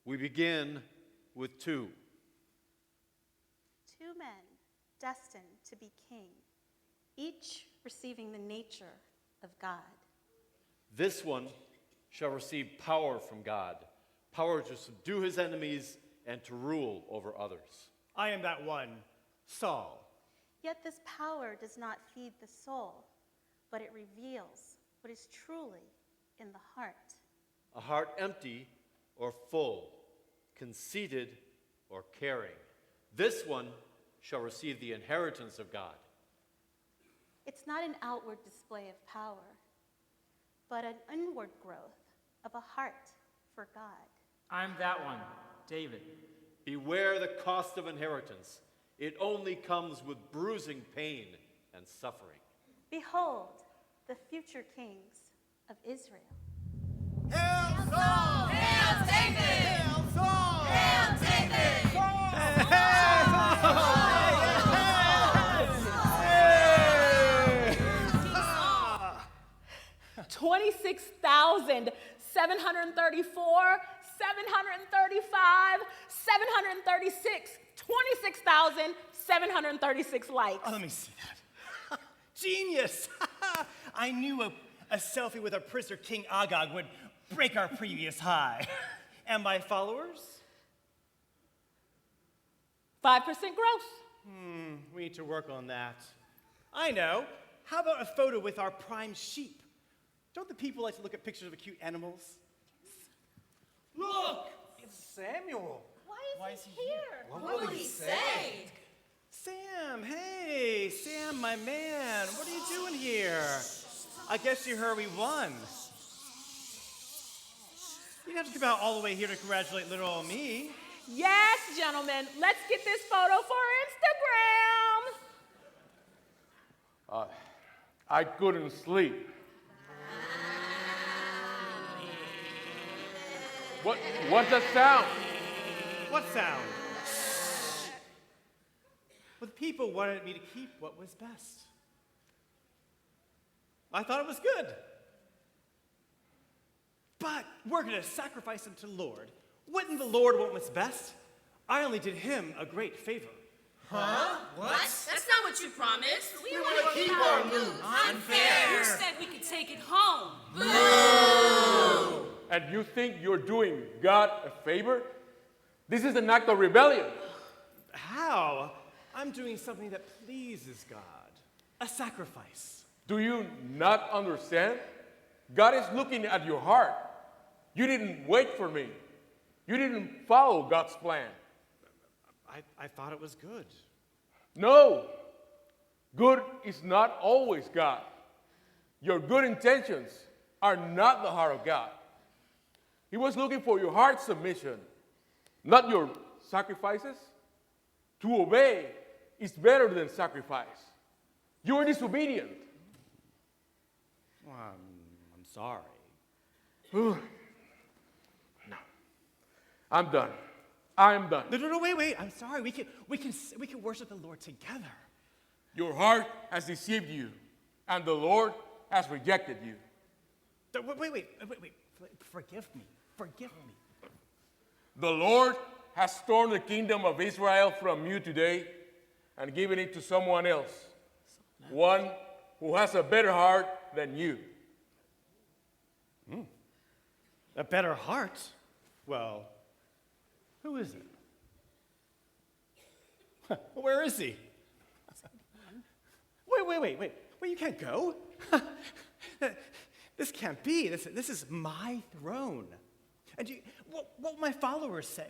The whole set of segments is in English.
We begin with two. Two men destined to be king, each receiving the nature of God. This one shall receive power from God, power to subdue his enemies and to rule over others. I am that one, Saul. Yet this power does not feed the soul, but it reveals what is truly in the heart. A heart empty or full, conceited or caring. This one shall receive the inheritance of God. It's not an outward display of power, but an inward growth of a heart for God. I'm that one, David. Beware the cost of inheritance. It only comes with bruising pain and suffering. Behold, the future kings of Israel. Hail Saul! Hail David! Hail Saul! Hail David! Saul! 26,734, 735, 736, 26,736 likes. Oh, let me see that. Genius! I knew a selfie with our prisoner King Agag would break our previous high. And my followers? 5% gross. We need to work on that. I know. How about a photo with our prime sheep? Don't the people like to look at pictures of cute animals? Look! It's Samuel. Why is he here? What will he say? Sam, hey, Sam, my man, what are you doing here? I guess you heard we won. You didn't have to come out all the way here to congratulate little old me. Yes, gentlemen, let's get this photo for Instagram. I couldn't sleep. What's that sound? What sound? Well, the people wanted me to keep what was best. I thought it was good. But we're going to sacrifice him to the Lord. Wouldn't the Lord want what's best? I only did him a great favor. Huh? What? That's not what you promised. We want to keep our loot. Unfair. You said we could take it home. Boo! And you think you're doing God a favor? This is an act of rebellion. How? I'm doing something that pleases God. A sacrifice. Do you not understand? God is looking at your heart. You didn't wait for me. You didn't follow God's plan. I thought it was good. No, good is not always God. Your good intentions are not the heart of God. He was looking for your heart submission, not your sacrifices. To obey is better than sacrifice. You were disobedient. Well, I'm sorry. No, I'm done. I'm done. No, wait. I'm sorry. We can worship the Lord together. Your heart has deceived you, and the Lord has rejected you. Wait. Forgive me. The Lord has torn the kingdom of Israel from you today and given it to someone else, one who has a better heart than you. A better heart? Well, who is it? Where is he? Wait. You can't go. This can't be. This is my throne. And what will my followers say?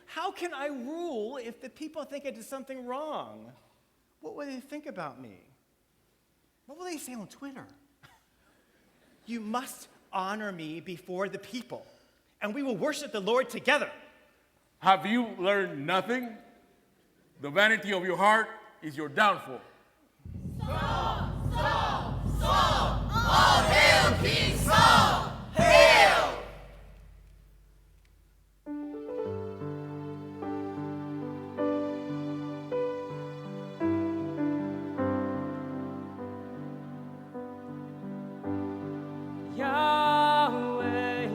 How can I rule if the people think I did something wrong? What will they think about me? What will they say on Twitter? You must honor me before the people, and we will worship the Lord together. Have you learned nothing? The vanity of your heart is your downfall. Saul! All hail King Saul! Hail! Yahweh,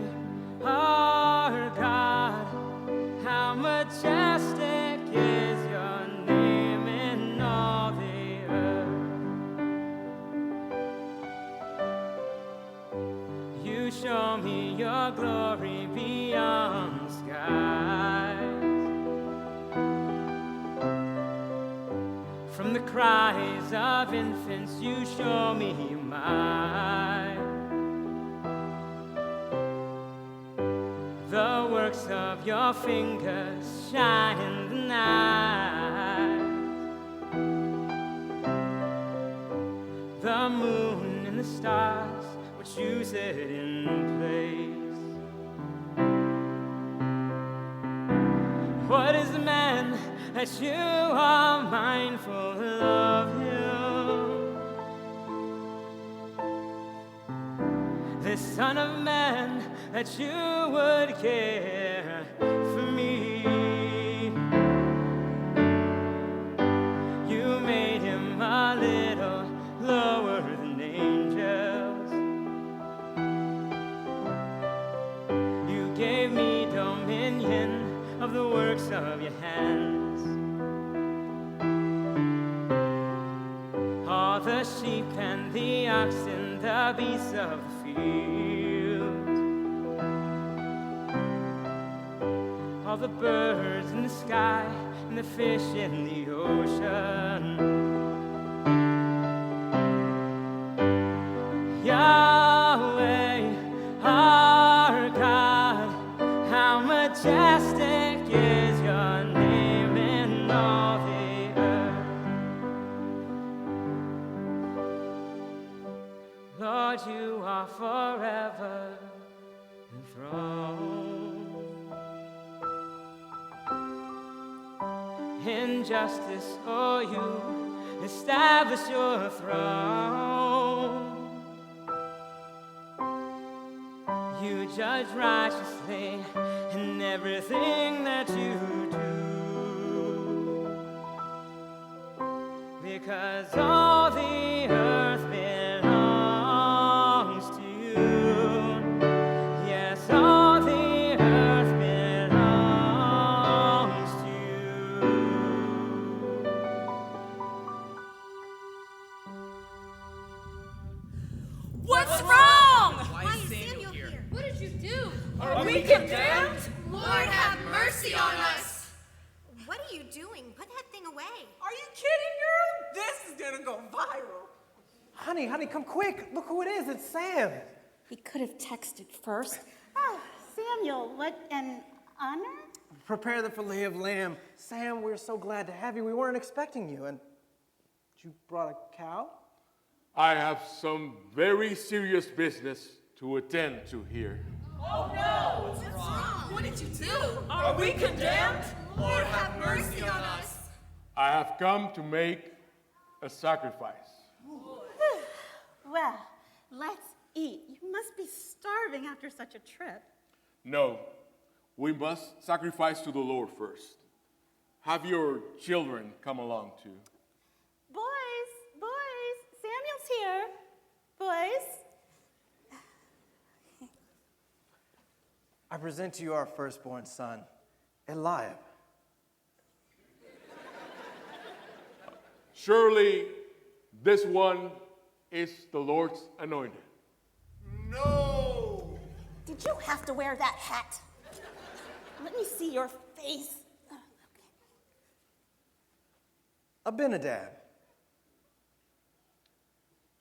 our God. show me your glory beyond the skies. From the cries of infants, you show me your might. The works of your fingers shine in the night. The moon and the stars, which you set in place. What is the man that you are mindful of him? The Son of Man that you would care for me. You made him a little lower than angels. You gave me dominion of the works of your hands. All the sheep and the oxen, the beasts of the field, all the birds in the sky and the fish in the ocean. Yahweh, our God, how majestic is your name in all the earth. Lord, you are forever enthroned. In justice, oh, you establish your throne. You judge righteously in everything that you do, because all the earth belongs to you. Yes, all the earth belongs to you. What's wrong? Why is Samuel here? What did you do? Are we condemned? Lord, have mercy on us. What are you doing? Put that thing away. Are you kidding, girl? This is gonna go viral. Honey, come quick. Look who it is. It's Sam. He could have texted first. Oh, Samuel, what an honor. Prepare the fillet of lamb. Sam, we're so glad to have you. We weren't expecting you. And you brought a cow? I have some very serious business to attend to here. Oh no! What's wrong? What did you do? Are we condemned? Lord, have mercy on us. I have come to make a sacrifice. Well, let's eat. You must be starving after such a trip. No, we must sacrifice to the Lord first. Have your children come along too. Boys, Samuel's here. Boys. I present to you our firstborn son, Eliab. Surely this one is the Lord's anointed. No. Did you have to wear that hat? Let me see your face. Oh, okay. Abinadab.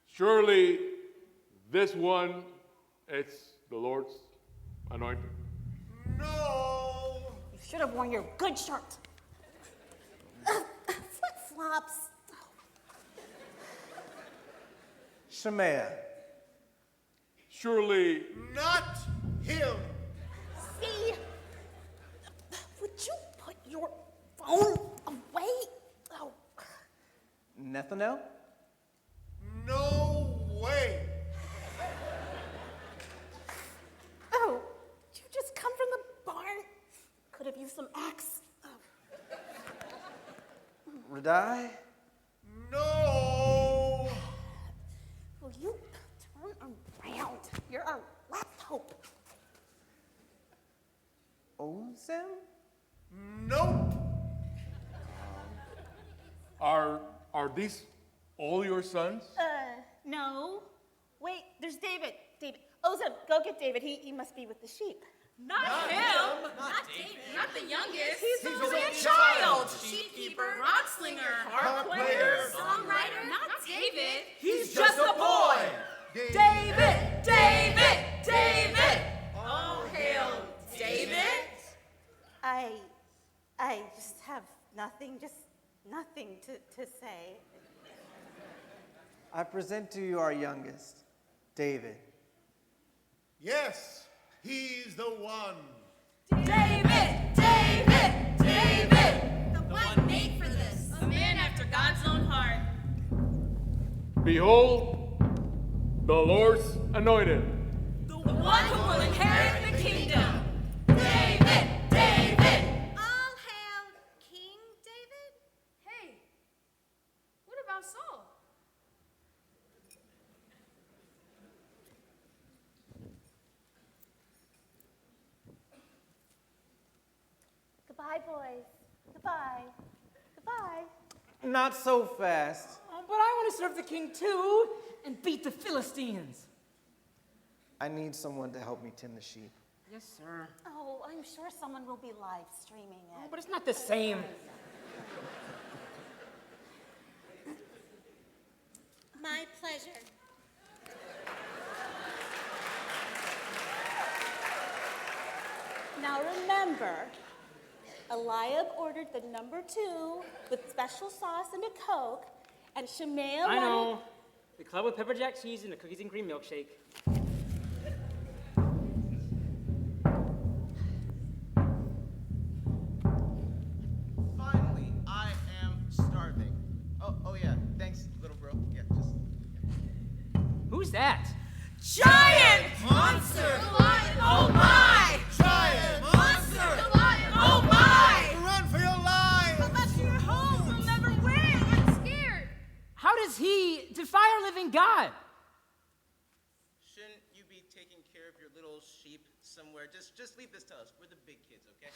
Surely this one is the Lord's anointed. No. You should have worn your good shirt. Flip-flops. Shemaiah. Surely Not him. See? Would you put your phone away? Oh. Nethanel. No way. Oh, did you just come from the barn? Could have used some axe. Oh. Radai. No. Will you turn around? You're our last hope. Ozem? Nope. are these all your sons? No. Wait, there's David. David, Ozan, go get David. He must be with the sheep. Not him. Not David. Not the youngest. He's only only a a child. Sheepkeeper, rock slinger, Harp player. songwriter. Not David. He's just a boy. David. David. David. All hail David. I just have nothing to say. I present to you our youngest, David. Yes, he's the one. David. David. David. The one made for this. A man after God's own heart. Behold, the Lord's anointed. The one who will inherit the kingdom. David. David. All hail King David. Hey, what about Saul? Goodbye, boys. Goodbye. Goodbye. Not so fast. But I want to serve the king too and beat the Philistines. I need someone to help me tend the sheep. Yes, sir. Oh, I'm sure someone will be live streaming Oh, it. but it's not the same. My pleasure. Now remember, Eliab ordered the number 2 with special sauce and a Coke, and Shemaiah I wanted... know. The club with pepper jack cheese and the cookies and cream milkshake. Finally, I am starving. Oh yeah, thanks, little bro. Yeah, just. Who's that? Giant! Monster. Oh my! Giant! Monster. Oh my! Run for your lives! Go back to your home. We'll never win. I'm scared. How does he defy our living God? Shouldn't you be taking care of your little sheep somewhere? Just leave this to us. We're the big kids, okay?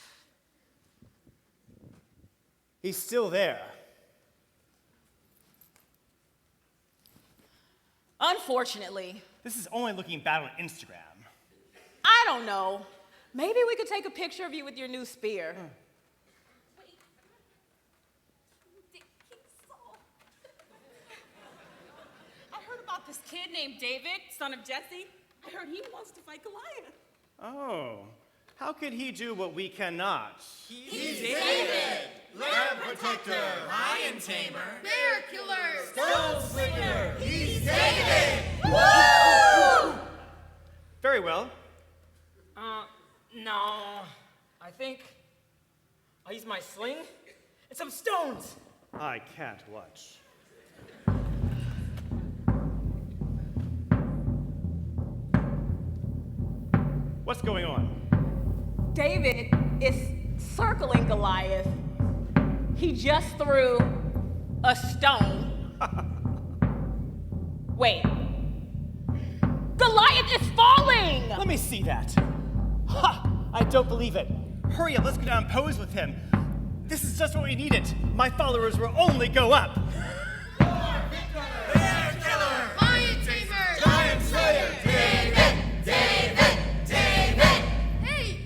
He's still there. Unfortunately, This is only looking bad on Instagram. I don't know. Maybe we could take a picture of you with your new spear. I heard about this kid named David, son of Jesse. I heard he wants to fight Goliath. Oh, how could he do what we cannot? He's David! Lamb protector! Lion tamer. Bear killer. Stone slinger! He's David! Very well. No. I think I'll use my sling and some stones. I can't watch. What's going on? David is circling Goliath. He just threw a stone. Wait. Goliath is falling! Let me see that. Ha! I don't believe it. Hurry up, let's go down and pose with him. This is just what we needed. My followers will only go up. Bear killer! Lion tamer. Giant slayer! David. David. David. Hey,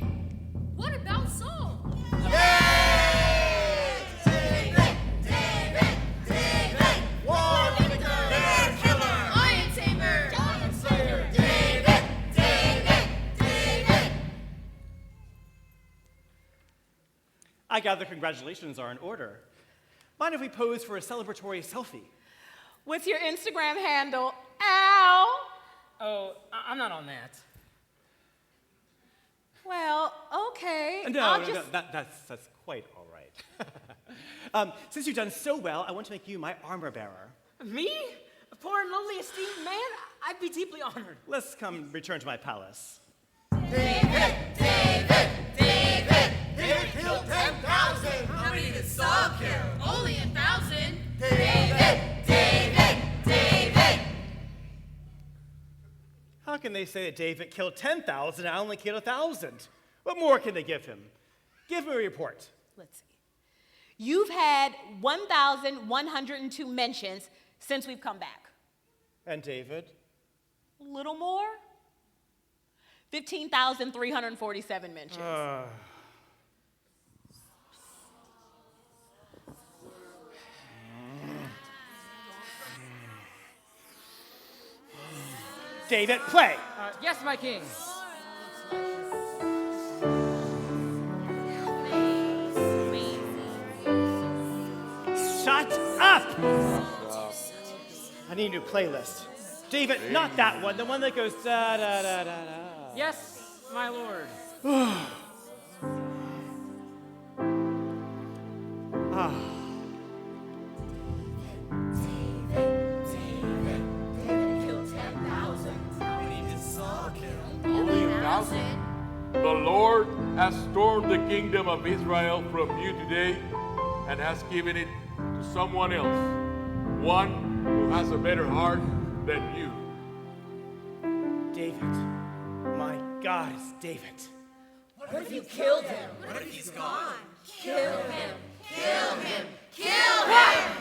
what about Saul? Yay! David! David! David! War maker! Bear killer! Lion tamer. Giant slayer! David! David! David! I gather congratulations are in order. Mind if we pose for a celebratory selfie? What's your Instagram handle? Ow! Oh, I'm not on that. Well, okay. No, that's quite all right. Since you've done so well, I want to make you my armor bearer. Me? A poor and lowly esteemed man? I'd be deeply honored. Let's return to my palace. David! David! David! David killed 10,000! How many did Saul kill? Only 1,000. David! David! David! How can they say that David killed 10,000 and I only killed 1,000? What more can they give him? Give me a report. Let's see. You've had 1,102 mentions since we've come back. And David? A little more? 15,347 mentions. David, play. Yes, my king. Shut up! I need a new playlist. David, not that one. The one that goes da da da da da. Yes, my lord. Only 1,000? The Lord has torn the kingdom of Israel from you today and has given it to someone else, one who has a better heart than you. David. My God, it's David. What if you killed him? What if he's gone? Kill him! Kill him! Kill him!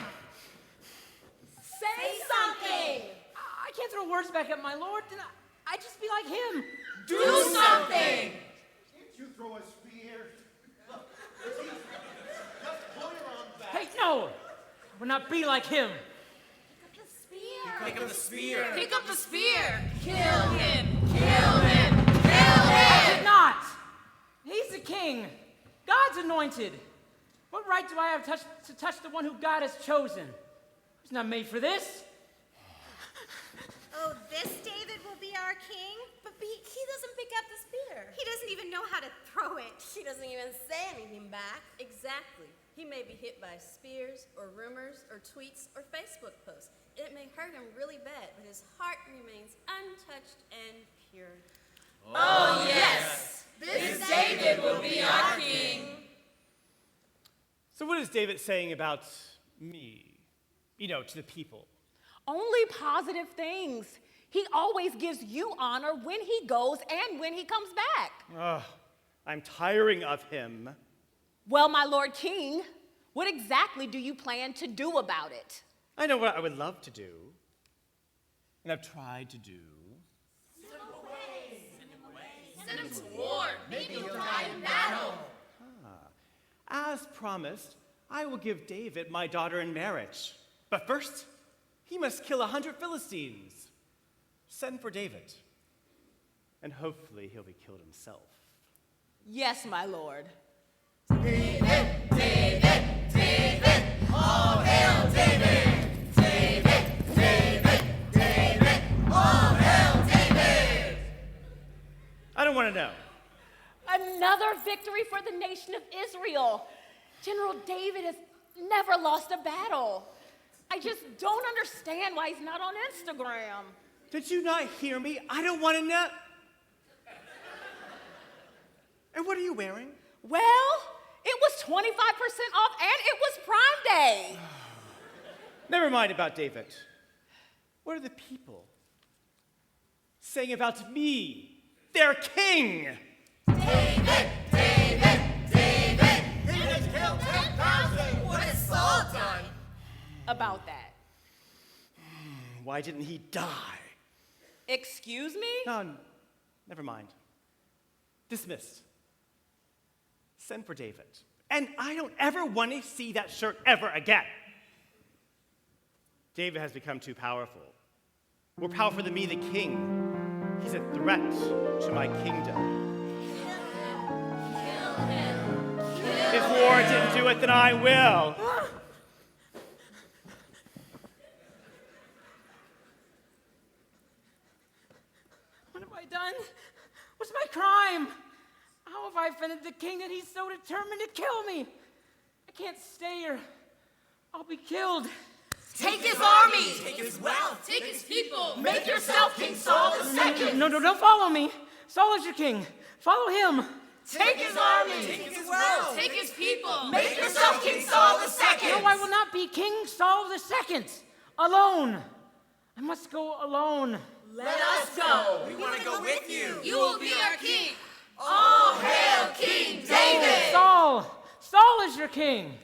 Say something! I can't throw words back at my lord. Then I'd just be like him. Do something! Can't you throw a spear? Just pull your arm back. Hey, no! I would not be like him. Pick up the spear! Pick up the spear! Kill him! Kill him! Kill I him! did not. He's the king, God's anointed. What right do I have to touch the one who God has chosen? He's not made for this. Oh, this David will be our king? But he doesn't pick up the spear. He doesn't even know how to throw it. He doesn't even say anything back. Exactly. He may be hit by spears or rumors or tweets or Facebook posts. It may hurt him really bad, but his heart remains untouched and pure. Oh, yes! This David will be our king. So what is David saying about me? To the people. Only positive things. He always gives you honor when he goes and when he comes back. I'm tiring of him. Well, my Lord King, what exactly do you plan to do about it? I know what I would love to do, and I've tried to do. Send him to war. Maybe he'll die in battle. As promised, I will give David my daughter in marriage. But first, he must kill 100 Philistines. Send for David, and hopefully he'll be killed himself. Yes, my lord. David, David, David, all hail David! David, David, David, all hail David! I don't want to know. Another victory for the nation of Israel. General David has never lost a battle. I just don't understand why he's not on Instagram. Did you not hear me? I don't want to know. And what are you wearing? Well, it was 25% off and it was Prime Day. Never mind about David. What are the people saying about me, their king? David, David, David! David's killed 10,000! What has Saul done? About that. Why didn't he die? Excuse me? No, never mind. Dismissed. Send for David. And I don't ever want to see that shirt ever again. David has become too powerful. More powerful than me, the king. He's a threat to my kingdom. If war didn't do it, then I will. What have I done? What's my crime? How have I offended the king that he's so determined to kill me? I can't stay here. I'll be killed. Take his army! Take his wealth! Take his people! Make yourself King Saul II! No, don't follow me. Saul is your king. Follow him. Take his army! Take his wealth! Take his people! Make yourself King Saul II! No, I will not be King Saul II. Alone. I must go alone. Let us go! We want to go with you! You will be our king! All hail King David! Saul is your king.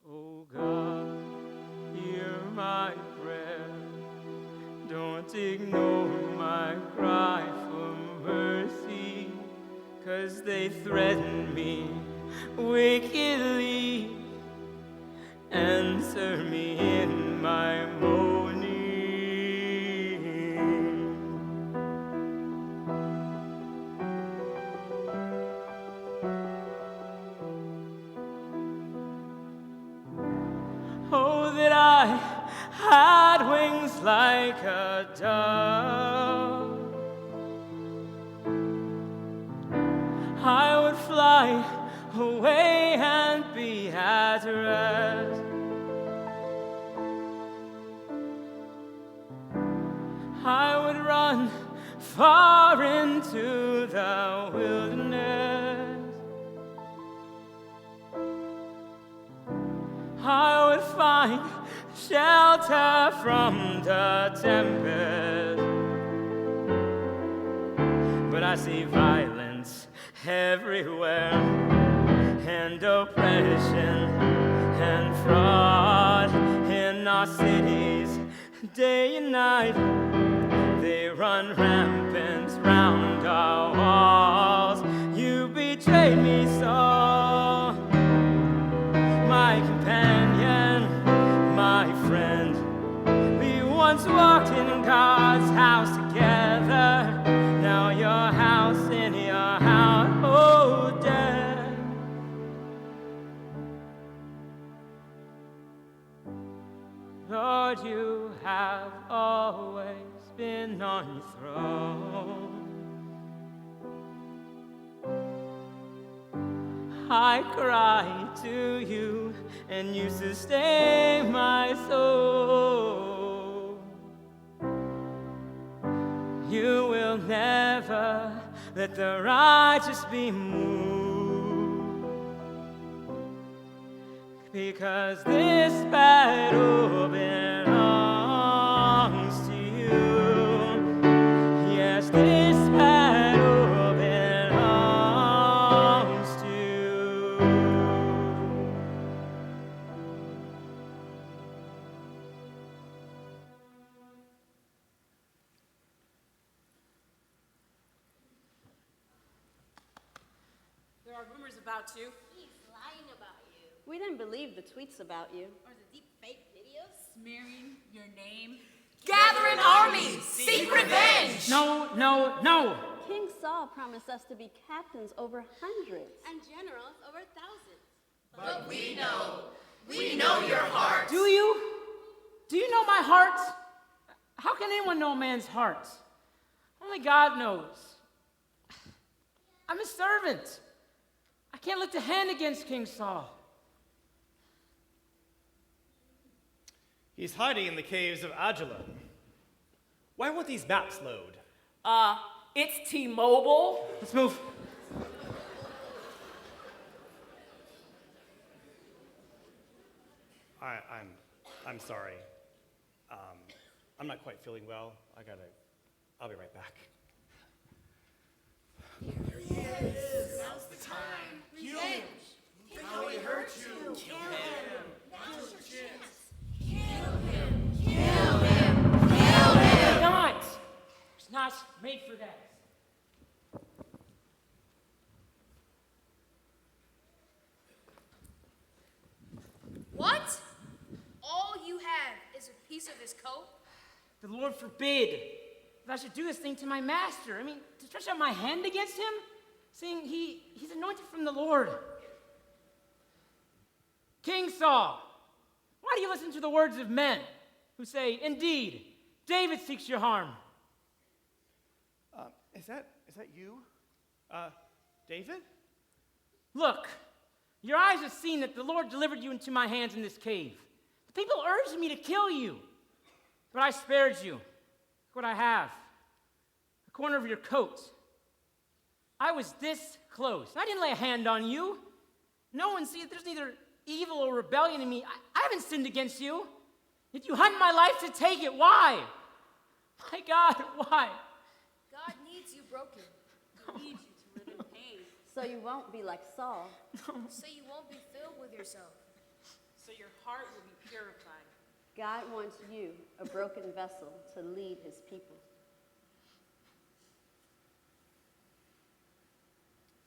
Oh God, hear ignore my cry for mercy, 'cause they threaten me wickedly. Answer me in my moaning. Oh, that I had wings like a dove, I would fly away and be at rest. I would run far into the wilderness. I would find shelter from the tempest. But I see violence everywhere, and oppression and fraud in our cities, day and night. They run rampant round our walls. You betrayed me so, my companion, my friend. We once walked in God's house together. Now your house in your house, oh dead. Lord, you have always been on your throne. I cry to you, and you sustain my soul. You will never let the righteous be moved, because this battle belongs to you. Yes, this battle belongs to you. There are rumors about you. He's lying about you. We didn't believe the tweets about you. Or the deep fake videos? Smearing your name. Gather an army! Seek revenge! No, no, no! King Saul promised us to be captains over hundreds. And generals over thousands. But we know your heart. Do you? Do you know my heart? How can anyone know a man's heart? Only God knows. I'm his servant. I can't lift a hand against King Saul. He's hiding in the caves of Absalom. Why won't these maps load? It's T-Mobile. Let's move. I'm sorry. I'm not quite feeling well. I'll be right back. Now's the time. Kill him. How he hurt you. Kill him. Now's your chance. Kill him. Kill him. Kill him. Not. It's not made for that. What? All you have is a piece of his coat? The Lord forbid that I should do this thing to my master. I mean, to stretch out my hand against him, saying he's anointed from the Lord. King Saul, why do you listen to the words of men who say, indeed, David seeks your harm? Is that you? David? Look, your eyes have seen that the Lord delivered you into my hands in this cave. The people urged me to kill you, but I spared you. Look what I have. The corner of your coat. I was this close. I didn't lay a hand on you. No one sees, there's neither evil or rebellion in me. I haven't sinned against you. Yet you hunt my life to take it. Why? My God, why? God needs you broken. He needs you to live in pain. So you won't be like Saul. So you won't be filled with yourself. So your heart will be purified. God wants you, a broken vessel, to lead his people.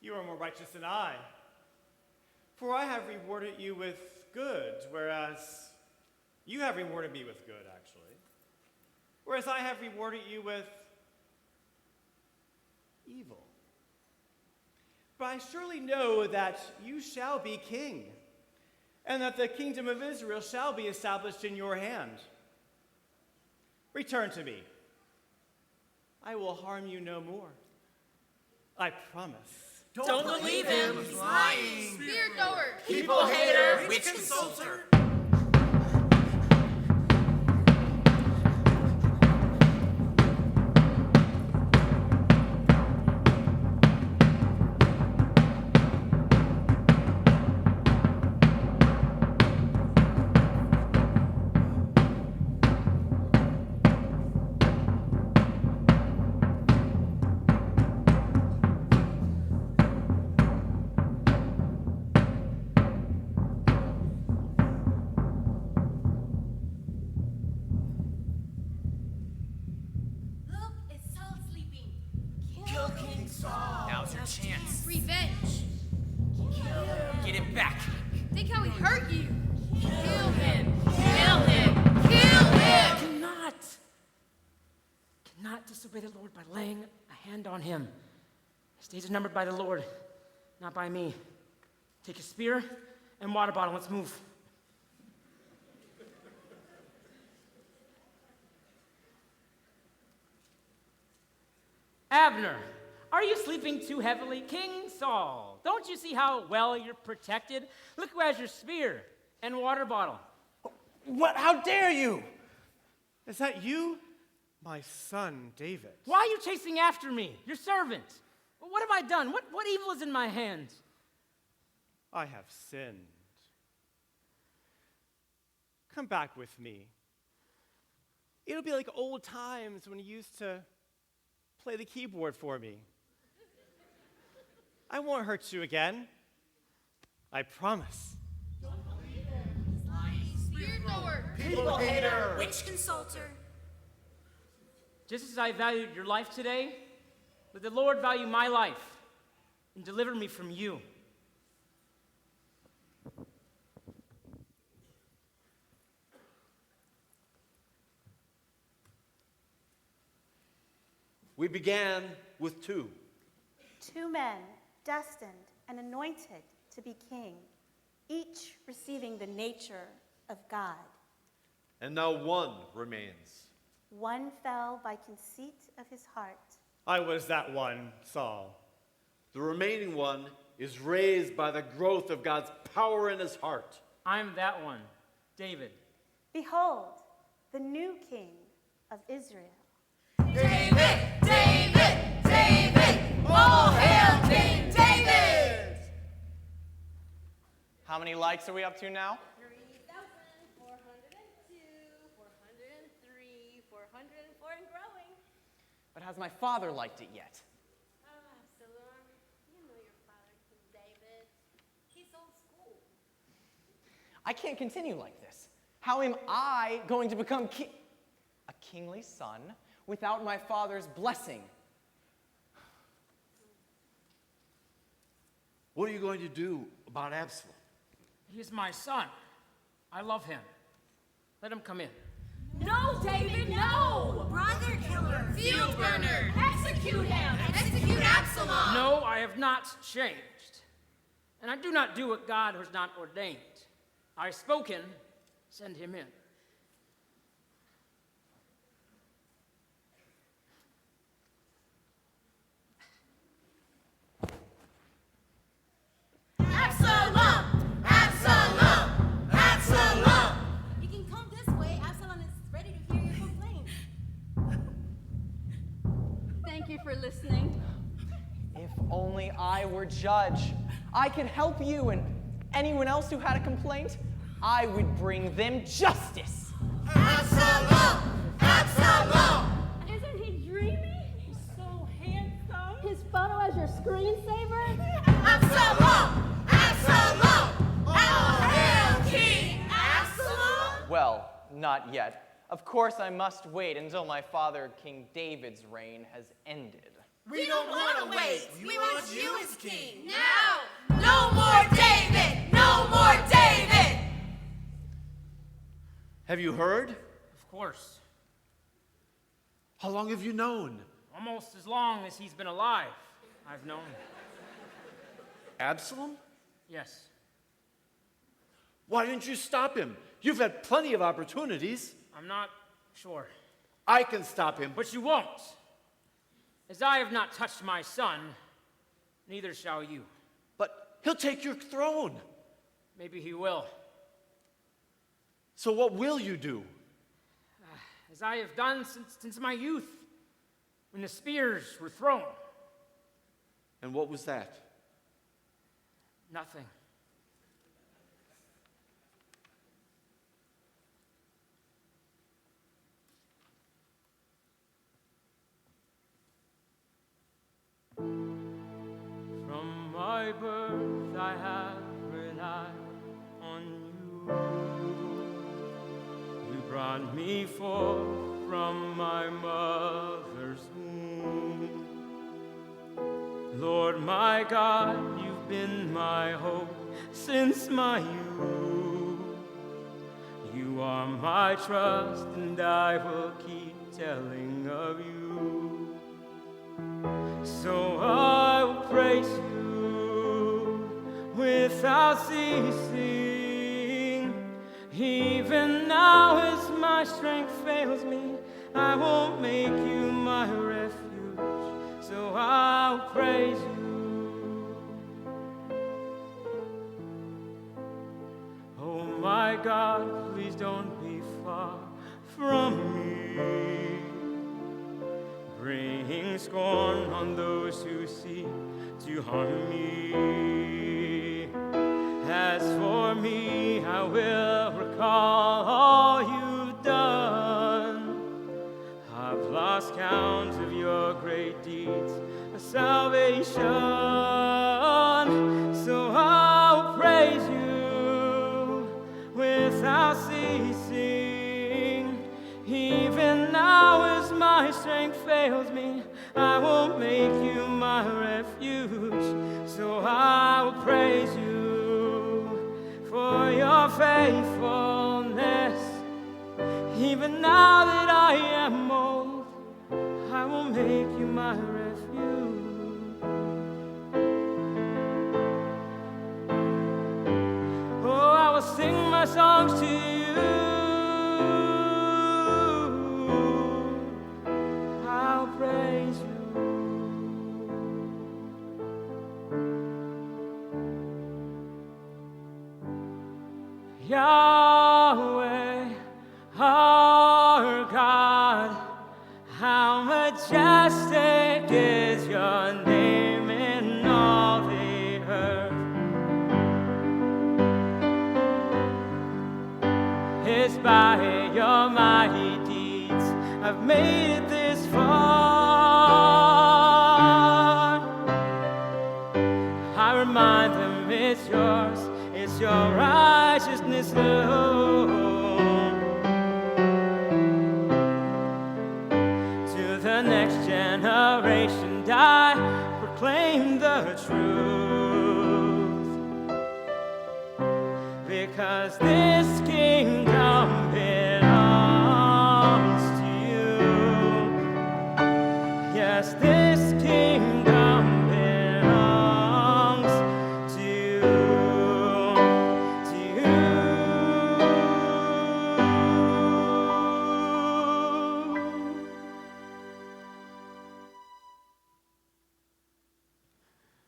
You are more righteous than I. For I have rewarded you with good, whereas you have rewarded me with good, actually. Whereas I have rewarded you with evil. But I surely know that you shall be king, and that the kingdom of Israel shall be established in your hand. Return to me. I will harm you no more. I promise. Don't believe him. He's lying. Spirit goer. People hater. Witch consulter. Look, it's Saul sleeping. Kill King Saul. Now's your chance. Revenge. Get it back. Think how he hurt you. Kill him. Kill him. Kill him. Cannot disobey the Lord by laying a hand on him. His days are numbered by the Lord, not by me. Take a spear and water bottle. Let's move. Abner, are you sleeping too heavily? King Saul, don't you see how well you're protected? Look who has your spear and water bottle. What? How dare you? Is that you? My son, David. Why are you chasing after me, your servant? What have I done? What evil is in my hands? I have sinned. Come back with me. It'll be like old times when you used to play the keyboard for me. I won't hurt you again. I promise. Spirit goer. People hater. Witch consulter. Just as I valued your life today, let the Lord value my life and deliver me from you. We began with 2. 2 men destined and anointed to be king, each receiving the nature of God. And now 1 remains. 1 fell by conceit of his heart. I was that one, Saul. The remaining 1 is raised by the growth of God's power in his heart. I'm that one, David. Behold, the new king of Israel. David, David, David. All hail King David. How many likes are we up to now? 3,402, 403, 404, and growing. But has my father liked it yet? Oh, Absalom, you know your father, King David. He's old school. I can't continue like this. How am I going to become a kingly son without my father's blessing? What are you going to do about Absalom? He's my son. I love him. Let him come in. No, David, no! Brother killer. Field burner! Execute him! Execute Absalom. No, I have not changed. And I do not do what God has not ordained. I've spoken, send him in. Absalom! Absalom! Absalom! You can come this way. Absalom is ready to hear your complaint. Thank you for listening. If only I were judge. I could help you and anyone else who had a complaint. I would bring them justice. Absalom! Absalom! Isn't he dreamy? He's so handsome. His photo as your screensaver? Absalom! Absalom! All hail King Absalom! Well, not yet. Of course, I must wait until my father, King David's reign has ended. We don't want to wait. We want you as king. Now! No more David! No more David! Have you heard? Of course. How long have you known? Almost as long as he's been alive, I've known. Absalom? Yes. Why didn't you stop him? You've had plenty of opportunities. I'm not sure. I can stop him. But you won't. As I have not touched my son, neither shall you. But he'll take your throne. Maybe he will. So what will you do? As I have done since my youth, when the spears were thrown. And what was that? Nothing. From my birth I have relied on you. You brought me forth from my mother's womb. Lord my God, you've been my hope since my youth. You are my trust, and I will keep telling of you. So I will praise you without ceasing. Even now as my strength fails me, I will make you my refuge. So I'll praise you. Oh my God, please don't be far from me, bringing scorn on those who seek to harm me. As for me, I will recall all you've done. I've lost count of your great deeds of salvation. So I'll praise you without ceasing. Even now as my strength fails me, I will make you my refuge. So I will praise you for your faithfulness. Even now that I am old, I will make you my refuge. Oh, I will sing my songs to you. I'll praise you. Yahweh, our God, how majestic is your name in all the earth. It's by your mighty deeds I've made it this far. I remind them it's yours, it's your righteousness alone. To the next generation I proclaim the truth, because this kingdom belongs to you. Yes, this kingdom belongs to you.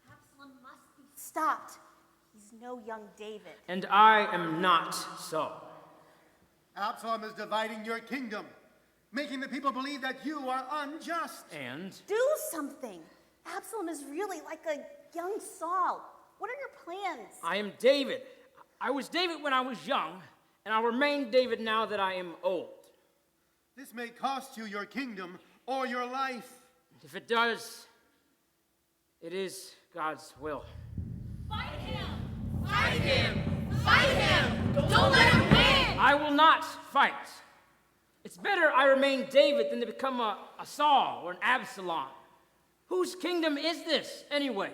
Absalom must be stopped. He's no young David. And I am not so. Absalom is dividing your kingdom, making the people believe that you are unjust. And? Do something. Absalom is really like a young Saul. What are your plans? I am David. I was David when I was young, and I'll remain David now that I am old. This may cost you your kingdom or your life. If it does, it is God's will. Fight him! Fight him! Fight him! Don't let him win! I will not fight. It's better I remain David than to become a Saul or an Absalom. Whose kingdom is this, anyway?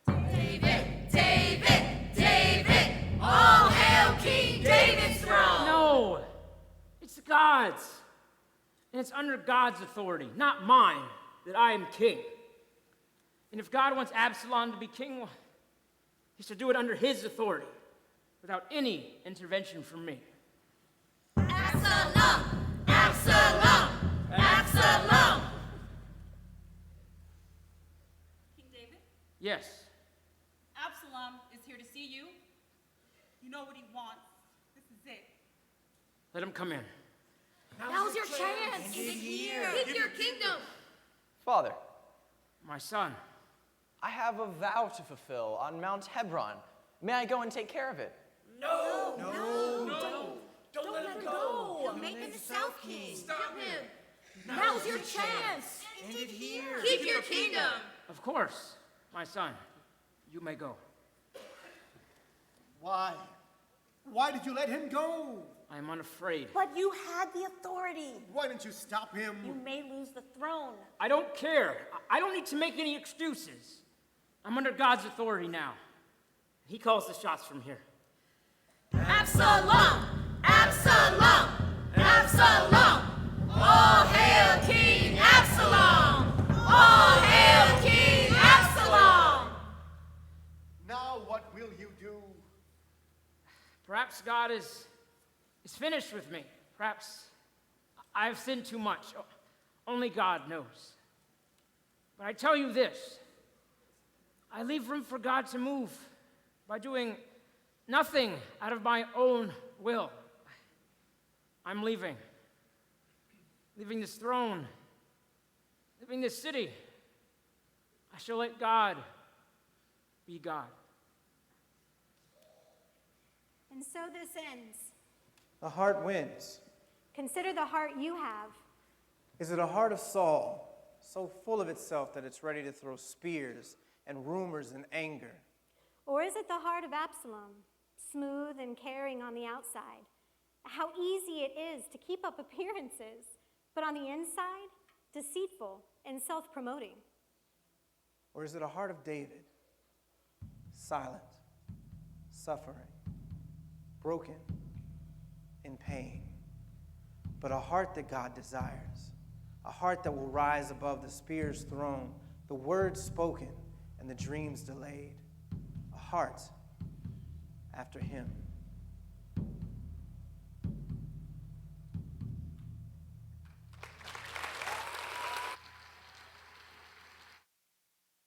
David, David, David! All hail King David's throne! No, it's God's. And it's under God's authority, not mine, that I am king. And if God wants Absalom to be king, well, he should do it under his authority, without any intervention from me. Absalom! Absalom! Absalom! King David, Yes. Absalom is here to see you. You know what he wants. This is it. Let him come in. Now's your chance. Keep your kingdom. Father, My son. I have a vow to fulfill on Mount Hebron. May I go and take care of it? No! Don't let him go. He'll make him the South King. Stop him. Now's your chance. End it here. Keep your kingdom. Of course, my son. You may go. Why? Why did you let him go? I am unafraid. But you had the authority. Why didn't you stop him? You may lose the throne. I don't care. I don't need to make any excuses. I'm under God's authority now. He calls the shots from here. Absalom! Absalom! Absalom! All hail King Absalom! All hail King Absalom! Now what will you do? Perhaps God is finished with me. Perhaps I've sinned too much. Only God knows. But I tell you this, I leave room for God to move by doing nothing out of my own will. I'm leaving this throne, leaving this city. I shall let God be God. And so this ends. The heart wins. Consider the heart you have. Is it a heart of Saul, so full of itself that it's ready to throw spears and rumors and anger? Or is it the heart of Absalom, smooth and caring on the outside? How easy it is to keep up appearances, but on the inside, deceitful and self-promoting. Or is it a heart of David, silent, suffering, broken, in pain, but a heart that God desires, a heart that will rise above the spears thrown, the words spoken, and the dreams delayed, a heart after him.